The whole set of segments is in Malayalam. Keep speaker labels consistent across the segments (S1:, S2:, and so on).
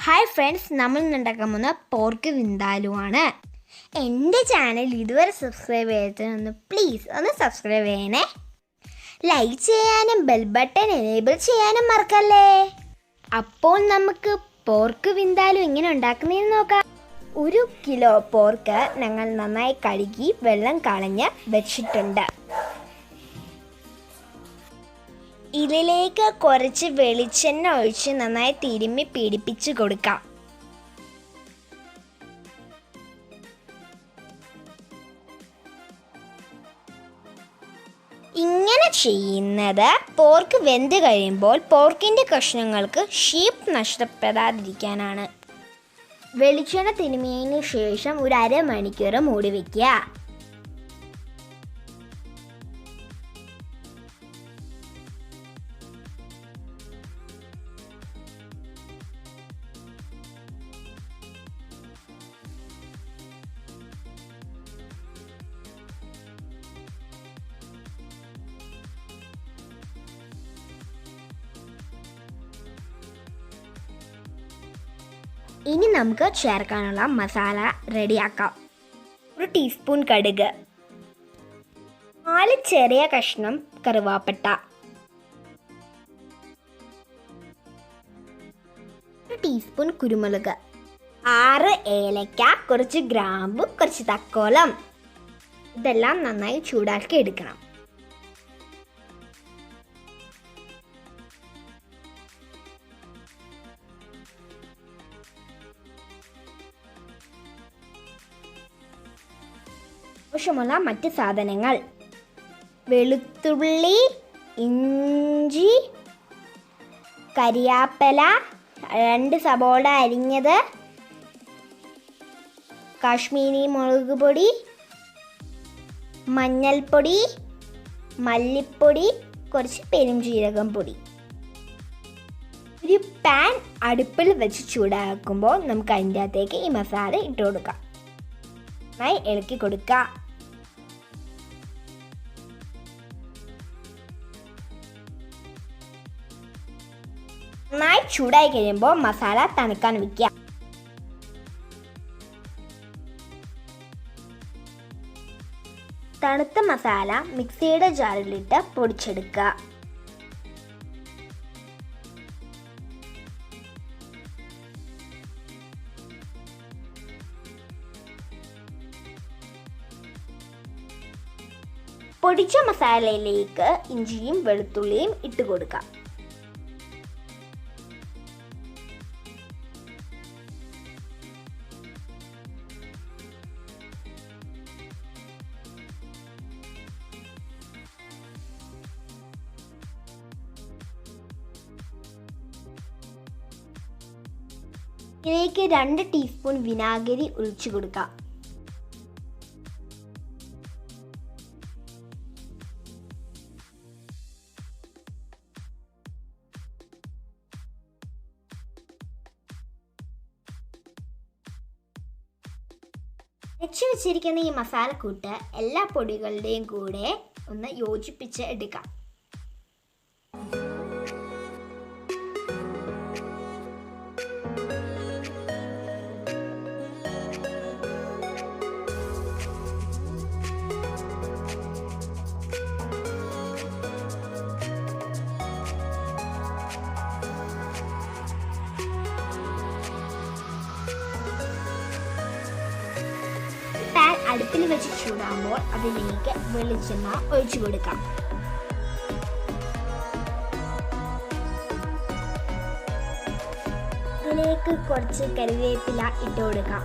S1: ഹായ് ഫ്രണ്ട്സ്, നമ്മൾ ഉണ്ടാക്കാൻ പോകുന്ന പോർക്ക് വിന്താലു ആണ്. എൻ്റെ ചാനൽ ഇതുവരെ സബ്സ്ക്രൈബ് ചെയ്യാത്തതൊന്ന് പ്ലീസ് ഒന്ന് സബ്സ്ക്രൈബ് ചെയ്യണേ. ലൈക്ക് ചെയ്യാനും ബെൽ ബട്ടൺ എനേബിൾ ചെയ്യാനും മറക്കല്ലേ. അപ്പോൾ നമുക്ക് പോർക്ക് വിന്താലു എങ്ങനെ ഉണ്ടാക്കുന്നതെന്ന് നോക്കാം. 1 കിലോ പോർക്ക് ഞങ്ങൾ നന്നായി കഴുകി വെള്ളം കളഞ്ഞ് വെച്ചിട്ടുണ്ട്. ഇതിലേക്ക് കുറച്ച് വെളിച്ചെണ്ണ ഒഴിച്ച് നന്നായി തിരുമ്മി പിടിപ്പിച്ച് കൊടുക്കാം. ഇങ്ങനെ ചെയ്യുന്നത് പോർക്ക് വെന്ത് കഴിയുമ്പോൾ പോർക്കിൻ്റെ കഷ്ണങ്ങൾക്ക് ഷേപ്പ് നഷ്ടപ്പെടാതിരിക്കാനാണ്. വെളിച്ചെണ്ണ തിരുമിയതിന് ശേഷം ഒരു അരമണിക്കൂർ മൂടി വയ്ക്കുക. ഇനി നമുക്ക് ചേർക്കാനുള്ള മസാല റെഡിയാക്കാം. 1 ടീസ്പൂൺ കടുക്, 4 ചെറിയ കഷ്ണം കറുവാപ്പട്ട, 1 ടീസ്പൂൺ കുരുമുളക്, 6 ഏലക്ക, കുറച്ച് ഗ്രാമ്പു, കുറച്ച് തക്കോലം. ഇതെല്ലാം നന്നായി ചൂടാക്കി എടുക്കണം. ആവശ്യമുള്ള മറ്റ് സാധനങ്ങൾ: വെളുത്തുള്ളി, ഇഞ്ചി, കരിയാപ്പല, 2 സബോള അരിഞ്ഞത്, കാശ്മീരി മുളക് പൊടി, മഞ്ഞൾപ്പൊടി, മല്ലിപ്പൊടി, കുറച്ച് പെരുംജീരകം പൊടി. ഒരു പാൻ അടുപ്പിൽ വെച്ച് ചൂടാക്കുമ്പോൾ നമുക്ക് അതിൻ്റെ അകത്തേക്ക് ഈ മസാല ഇട്ട് കൊടുക്കാം. നന്നായി ഇളക്കി കൊടുക്കുക. നന്നായി ചൂടായി കഴിയുമ്പോൾ മസാല തണുക്കാൻ വയ്ക്കുക. തണുത്ത മസാല മിക്സിയുടെ ജാറിലിട്ട് പൊടിച്ചെടുക്കുക. പൊടിച്ച മസാലയിലേക്ക് ഇഞ്ചിയും വെളുത്തുള്ളിയും ഇട്ട് കൊടുക്കാം. ഇതിലേക്ക് 2 ടീസ്പൂൺ വിനാഗിരി ഒഴിച്ചു കൊടുക്കാം. അരച്ചു വെച്ചിരിക്കുന്ന ഈ മസാലക്കൂട്ട് എല്ലാ പൊടികളുടെയും കൂടെ ഒന്ന് യോജിപ്പിച്ച് എടുക്കാം. പാൻ അടുപ്പിൽ വെച്ച് ചൂടാകുമ്പോൾ അതിലേക്ക് വെളിച്ചെണ്ണ ഒഴിച്ചു കൊടുക്കാം. ഇതിലേക്ക് കുറച്ച് കറിവേപ്പില ഇട്ട് കൊടുക്കാം.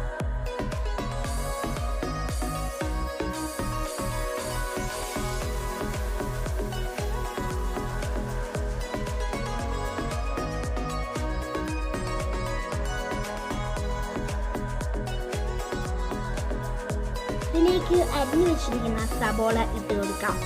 S1: ഇതിലേക്ക് അരിഞ്ഞു വെച്ചിരിക്കുന്ന സബോള ഇട്ട് കൊടുക്കാം.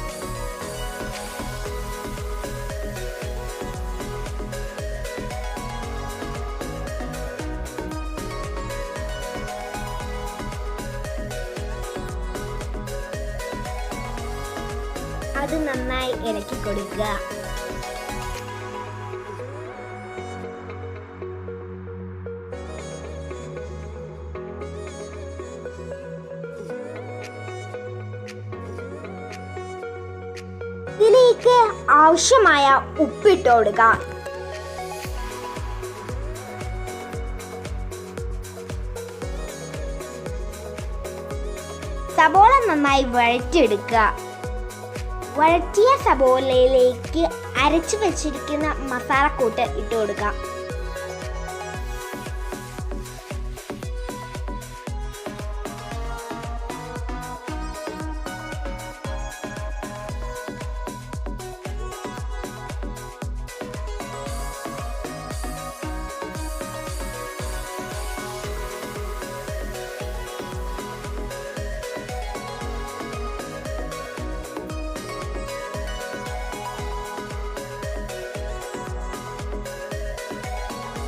S1: അത് നന്നായി ഇളക്കി കൊടുക്കുക. ആവശ്യമായ ഉപ്പിട്ട് കൊടുക്കുക. സബോള നന്നായി വഴറ്റിയെടുക്കുക. വഴറ്റിയ സബോളയിലേക്ക് അരച്ചു വെച്ചിരിക്കുന്ന മസാലക്കൂട്ട് ഇട്ട് കൊടുക്കുക.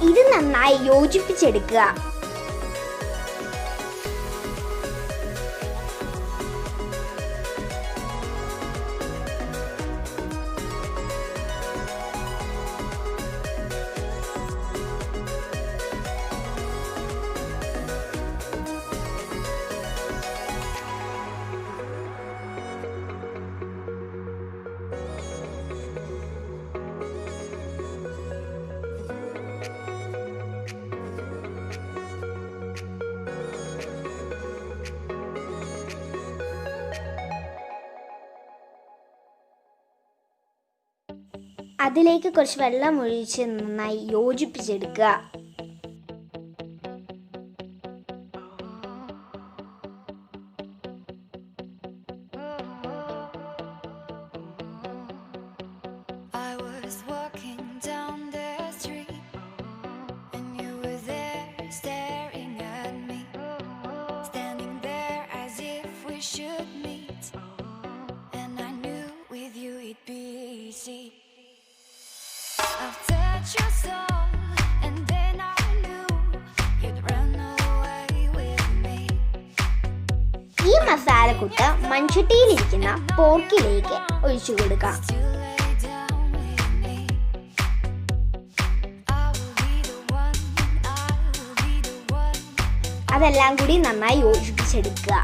S1: ഇത് നന്നായി യോജിപ്പിച്ചെടുക്കുക. അതിലേക്ക് കുറച്ച് വെള്ളം ഒഴിച്ച് നന്നായി യോജിപ്പിച്ചെടുക്കുക. ഈ മസാലക്കൂട്ട് മൺചട്ടിയിലിരിക്കുന്ന പോർക്കിലേക്ക് ഒഴിച്ചു കൊടുക്കാം. അതെല്ലാം കൂടി നന്നായി യോജിപ്പിച്ചെടുക്കുക.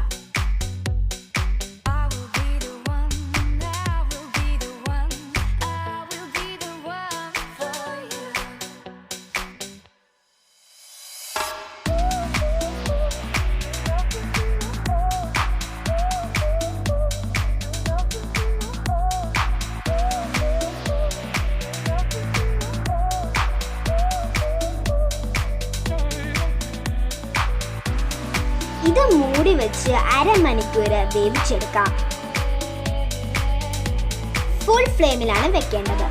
S1: ഇത് മൂടി വെച്ച് അരമണിക്കൂർ വേവിച്ചെടുക്കാം. ഫുൾ ഫ്ലെയിമിലാണ് വെക്കേണ്ടത്.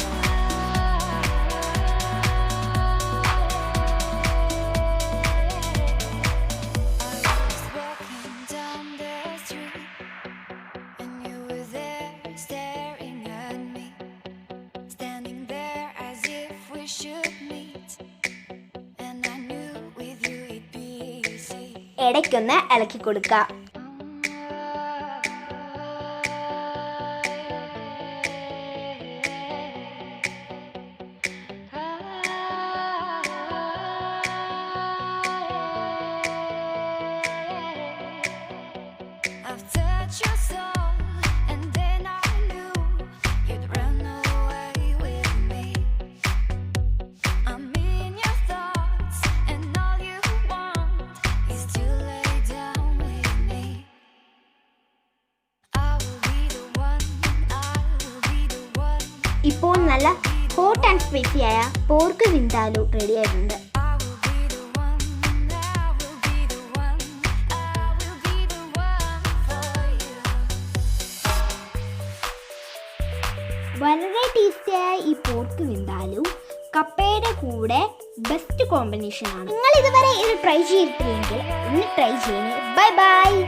S1: ഇടയ്ക്കൊന്ന് ഇളക്കി കൊടുക്കുക. ഇപ്പോൾ നല്ല ഹോട്ട് ആൻഡ് സ്പൈസി ആയ പോർക്ക് വിൻഡാലൂ റെഡി ആയിട്ടുണ്ട്. വളരെ ടേസ്റ്റിയായ ഈ പോർക്ക് വിൻഡാലൂ കപ്പയുടെ കൂടെ ബെസ്റ്റ് കോമ്പിനേഷൻ ആണ്. നിങ്ങൾ ഇതുവരെ ഇത് ട്രൈ ചെയ്തിട്ടില്ലെങ്കിൽ ഒന്ന് ട്രൈ ചെയ്യണേ. Bye bye.